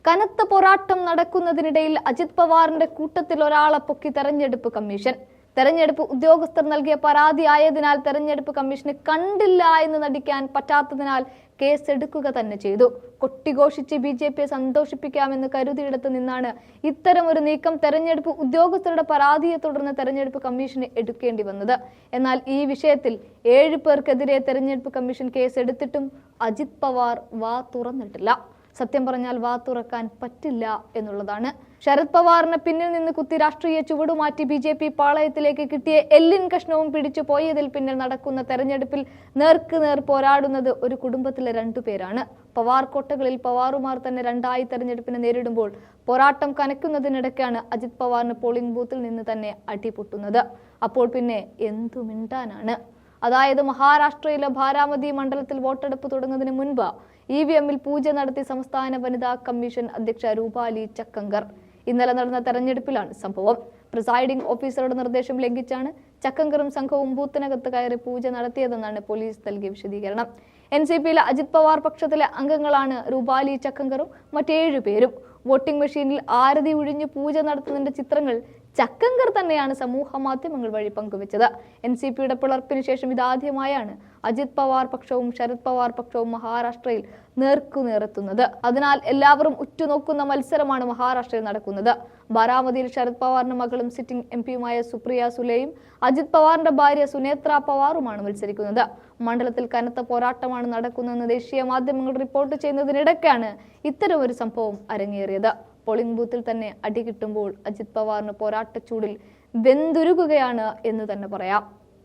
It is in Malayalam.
കനത്ത പോരാട്ടം നടക്കുന്നതിനിടയിൽ അജിത് പവാറിന്റെ കൂട്ടത്തിൽ ഒരാളെ പൊക്കി തെരഞ്ഞെടുപ്പ് കമ്മീഷൻ. തെരഞ്ഞെടുപ്പ് ഉദ്യോഗസ്ഥർ നൽകിയ പരാതി ആയതിനാൽ തെരഞ്ഞെടുപ്പ് കമ്മീഷന് കണ്ടില്ല എന്ന് നടിക്കാൻ പറ്റാത്തതിനാൽ കേസെടുക്കുക തന്നെ ചെയ്തു. കൊട്ടിഘോഷിച്ച് BJP സന്തോഷിപ്പിക്കാമെന്ന് കരുതിയിടത്ത് നിന്നാണ് ഇത്തരമൊരു നീക്കം തെരഞ്ഞെടുപ്പ് ഉദ്യോഗസ്ഥരുടെ പരാതിയെ തുടർന്ന് തെരഞ്ഞെടുപ്പ് കമ്മീഷന് എടുക്കേണ്ടി വന്നത്. എന്നാൽ ഈ വിഷയത്തിൽ 7 പേർക്കെതിരെ തെരഞ്ഞെടുപ്പ് കമ്മീഷൻ കേസെടുത്തിട്ടും അജിത് പവാർ വാ തുറന്നിട്ടില്ല. സത്യം പറഞ്ഞാൽ വാ തുറക്കാൻ പറ്റില്ല എന്നുള്ളതാണ്. ശരത് പവാറിന് പിന്നിൽ നിന്ന് കുത്തി രാഷ്ട്രീയ ചുവടുമാറ്റി BJP പാളയത്തിലേക്ക് കിട്ടിയ എല്ലിൻ കഷ്ണവും പിടിച്ചു പോയതിൽ പിന്നിൽ നടക്കുന്ന തെരഞ്ഞെടുപ്പിൽ നേർക്കുനേർ പോരാടുന്നത് ഒരു കുടുംബത്തിലെ 2 പേരാണ്. പവാർ കോട്ടകളിൽ പവാറുമാർ തന്നെ 2ആയി തെരഞ്ഞെടുപ്പിനെ നേരിടുമ്പോൾ പോരാട്ടം കനക്കുന്നതിനിടയ്ക്കാണ് അജിത് പവാറിന് പോളിംഗ് ബൂത്തിൽ നിന്ന് തന്നെ അടിപൊട്ടുന്നത്. അപ്പോൾ പിന്നെ എന്തു മിണ്ടാനാണ്? അതായത് മഹാരാഷ്ട്രയിലെ ബാരാമതി മണ്ഡലത്തിൽ വോട്ടെടുപ്പ് തുടങ്ങുന്നതിന് മുൻപ് EVM-ൽ പൂജ നടത്തി സംസ്ഥാന വനിതാ കമ്മീഷൻ അധ്യക്ഷ രൂപാലി ചക്കങ്കർ. ഇന്നലെ നടന്ന തെരഞ്ഞെടുപ്പിലാണ് സംഭവം. പ്രിസൈഡിംഗ് ഓഫീസറുടെ നിർദ്ദേശം ലംഘിച്ചാണ് ചക്കങ്കറും സംഘവും ബൂത്തിനകത്ത് കയറി പൂജ നടത്തിയതെന്നാണ് പോലീസ് നൽകിയ വിശദീകരണം. NCPയിലെ അജിത് പവാർ പക്ഷത്തിലെ അംഗങ്ങളാണ് രൂപാലി ചക്കങ്കറും മറ്റ് 7 പേരും. വോട്ടിംഗ് മെഷീനിൽ ആരതി ഒഴിഞ്ഞ് പൂജ നടത്തുന്നതിന്റെ ചിത്രങ്ങൾ ചക്കങ്കർ തന്നെയാണ് സമൂഹ മാധ്യമങ്ങൾ വഴി പങ്കുവച്ചത്. NCPയുടെ പിളർപ്പിന് ശേഷം ഇതാദ്യമായാണ് അജിത് പവാർ പക്ഷവും ശരത് പവാർ പക്ഷവും മഹാരാഷ്ട്രയിൽ നേർക്കുനേറെത്തുന്നത്. അതിനാൽ എല്ലാവരും ഉറ്റുനോക്കുന്ന മത്സരമാണ് മഹാരാഷ്ട്രയിൽ നടക്കുന്നത്. ബാരാമതിയിൽ ശരത് പവാറിന്റെ മകളും സിറ്റിംഗ് MP-യുമായ സുപ്രിയ സുലെയും അജിത് പവാറിന്റെ ഭാര്യ സുനേത്ര പവാറുമാണ് മത്സരിക്കുന്നത്. മണ്ഡലത്തിൽ കനത്ത പോരാട്ടമാണ് നടക്കുന്നതെന്ന് ദേശീയ മാധ്യമങ്ങൾ റിപ്പോർട്ട് ചെയ്യുന്നതിനിടയ്ക്കാണ് ഇത്തരമൊരു സംഭവം അരങ്ങേറിയത്. പോളിംഗ് ബൂത്തിൽ തന്നെ അടി കിട്ടുമ്പോൾ അജിത് പവാറിന് പോരാട്ടച്ചൂടിൽ വെന്തുരുകുകയാണ് എന്ന് തന്നെ പറയാം.